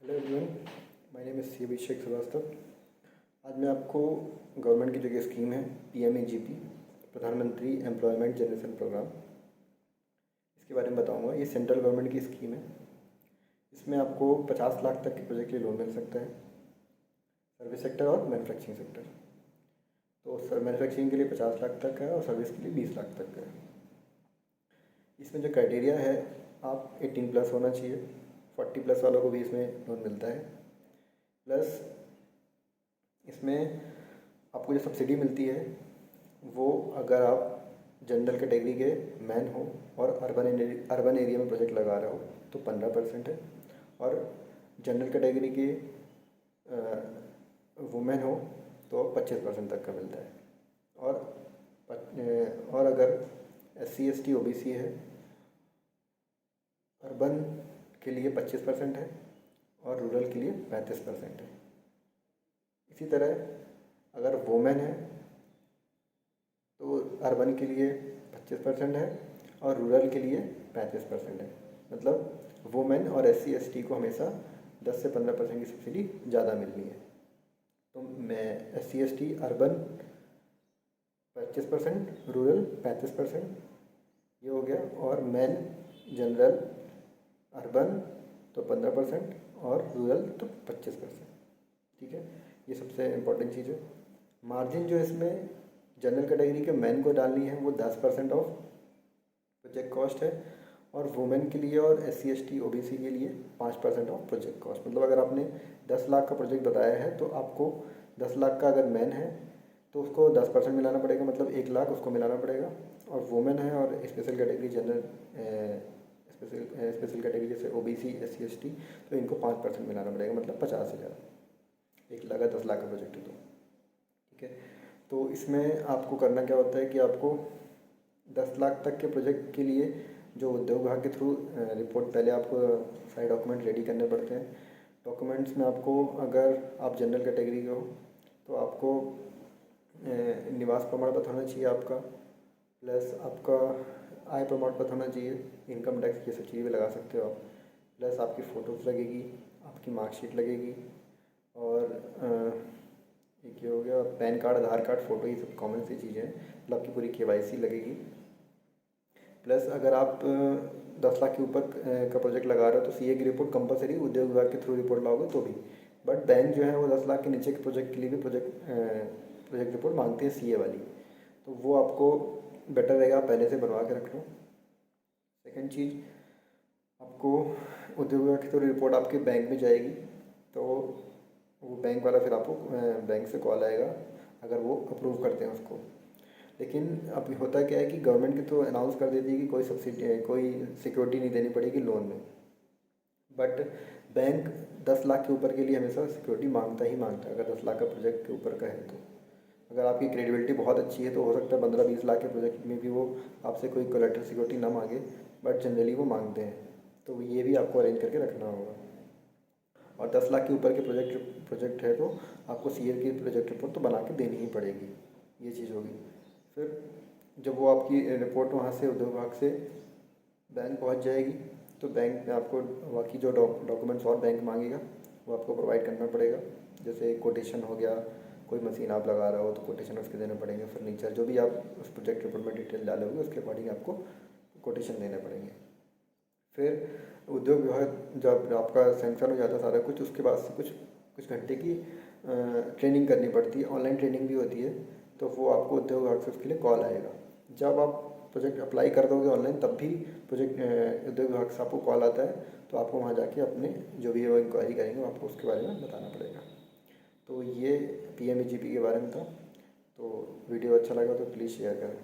Hello everyone, my name is C Abhishek Shrivastava. आज मैं आपको गवर्नमेंट की जो कि स्कीम है PMAGP, प्रधानमंत्री एम्प्लॉयमेंट जनरेशन प्रोग्राम, इसके बारे में बताऊंगा। ये सेंट्रल गवर्नमेंट की स्कीम है। इसमें आपको 50 लाख तक के प्रोजेक्ट के लिए लोन मिल सकता है, सर्विस सेक्टर और मैन्युफैक्चरिंग सेक्टर। तो सर मैन्युफैक्चरिंग के लिए 50 लाख तक है और सर्विस के लिए 20 लाख तक है। इसमें जो क्राइटेरिया है, आप 18+ होना चाहिए। 40+ वालों को भी इसमें लोन मिलता है। प्लस इसमें आपको जो सब्सिडी मिलती है वो, अगर आप जनरल कैटेगरी के मैन हो और अर्बन एरिया में प्रोजेक्ट लगा रहे हो तो 15% है, और जनरल कैटेगरी के वुमेन हो तो 25% तक का मिलता है। और अगर SC ST OBC है, अर्बन के लिए 25% है और रूरल के लिए 35% है। इसी तरह अगर वोमेन है तो अर्बन के लिए 25% है और रूरल के लिए 35% है। मतलब वोमेन और SC ST को हमेशा 10 से 15% की सब्सिडी ज़्यादा मिलनी है। तो मैं SC ST अर्बन 25%, रूरल 35%, ये हो गया। और मैन जनरल अर्बन तो 15% और रूरल तो 25%। ठीक है, ये सबसे इम्पोर्टेंट चीज़ है। मार्जिन जो इसमें जनरल कैटेगरी के मैन को डालनी है वो 10% ऑफ प्रोजेक्ट कॉस्ट है, और वुमेन के लिए और SC ST OBC के लिए 5% ऑफ प्रोजेक्ट कॉस्ट। मतलब अगर आपने 10 लाख का प्रोजेक्ट बताया है तो आपको 10 लाख का अगर मैन है तो उसको 10% मिलाना पड़ेगा, मतलब 1 लाख उसको मिलाना पड़ेगा। और वुमेन है और special category general special category जैसे OBC SC ST, तो इनको 5% मिलाना पड़ेगा, मतलब 50,000। 1 लाख 10 लाख का प्रोजेक्ट है तो ठीक है। तो इसमें आपको करना क्या होता है कि आपको 10 लाख तक के प्रोजेक्ट के लिए जो उद्योग विभाग के थ्रू रिपोर्ट, पहले आपको सारे डॉक्यूमेंट रेडी करने पड़ते हैं। डॉक्यूमेंट्स में आपको, अगर आप जनरल कैटेगरी के हो तो आपको निवास प्रमाण पत्र होना चाहिए आपका, प्लस आपका आय प्रमाण पत्र होना चाहिए, इनकम टैक्स, ये सब चीज़ें भी लगा सकते हो आप। प्लस आपकी फ़ोटोज़ लगेगी, आपकी मार्कशीट लगेगी, और एक ये हो गया पैन कार्ड, आधार कार्ड, फ़ोटो, ये सब कॉमन सी चीज़ें हैं। मतलब आपकी पूरी KYC लगेगी। प्लस अगर आप 10 लाख के ऊपर का प्रोजेक्ट लगा रहे हो तो CA की रिपोर्ट कंपलसरी, उद्योग विभाग के थ्रू रिपोर्ट लाओगे तो भी। बट बैंक जो है वो 10 लाख के नीचे के प्रोजेक्ट के लिए भी प्रोजेक्ट रिपोर्ट मांगती है, CA वाली। तो वो आपको बेटर रहेगा, आप पहले से बनवा के रख लो। सेकेंड चीज़, आपको उद्योग विभाग की थ्रू रिपोर्ट आपके बैंक में जाएगी, तो वो बैंक वाला फिर आपको बैंक से कॉल आएगा अगर वो अप्रूव करते हैं उसको। लेकिन अब होता क्या है कि गवर्नमेंट के थ्रू अनाउंस कर देती है कि कोई सब्सिडी, कोई सिक्योरिटी नहीं देनी पड़ेगी लोन में। बट बैंक 10 लाख के ऊपर के लिए हमेशा सिक्योरिटी मांगता ही मांगता है, अगर 10 लाख का प्रोजेक्ट के ऊपर का है तो। अगर आपकी क्रेडिबिलिटी बहुत अच्छी है तो हो सकता है 15-20 लाख के प्रोजेक्ट में भी वो आपसे कोई कोलेटरल सिक्योरिटी ना मांगे, बट जनरली वो मांगते हैं। तो ये भी आपको अरेंज करके रखना होगा। और 10 लाख के ऊपर के प्रोजेक्ट है तो आपको CA की प्रोजेक्ट रिपोर्ट तो बना के देनी ही पड़ेगी, ये चीज़ होगी। फिर जब वो आपकी रिपोर्ट वहाँ से उद्योग विभाग से बैंक पहुँच जाएगी तो बैंक में आपको बाकी जो डॉक्यूमेंट्स और बैंक मांगेगा वो आपको प्रोवाइड करना पड़ेगा। जैसे कोटेशन हो गया, कोई मशीन आप लगा रहे हो तो कोटेशन उसके देने पड़ेंगे, फर्नीचर, जो भी आप उस प्रोजेक्ट रिपोर्ट में डिटेल डालोगे उसके अकॉर्डिंग आपको कोटेशन देने पड़ेंगे। फिर उद्योग विभाग जब आपका सैंक्शन हो जाता है सारा कुछ, उसके बाद से कुछ घंटे की ट्रेनिंग करनी पड़ती है, ऑनलाइन ट्रेनिंग भी होती है। तो वो आपको उद्योग विभाग से उसके लिए कॉल आएगा। जब आप प्रोजेक्ट अप्लाई कर दोगे ऑनलाइन, तब भी प्रोजेक्ट उद्योग विभाग से आपको कॉल आता है, तो आपको वहाँ जाके अपने जो भी वो इंक्वायरी करेंगे आपको उसके बारे में बताना पड़ेगा। तो ये PMAGP के बारे में था। तो वीडियो अच्छा लगा तो प्लीज़ शेयर करें।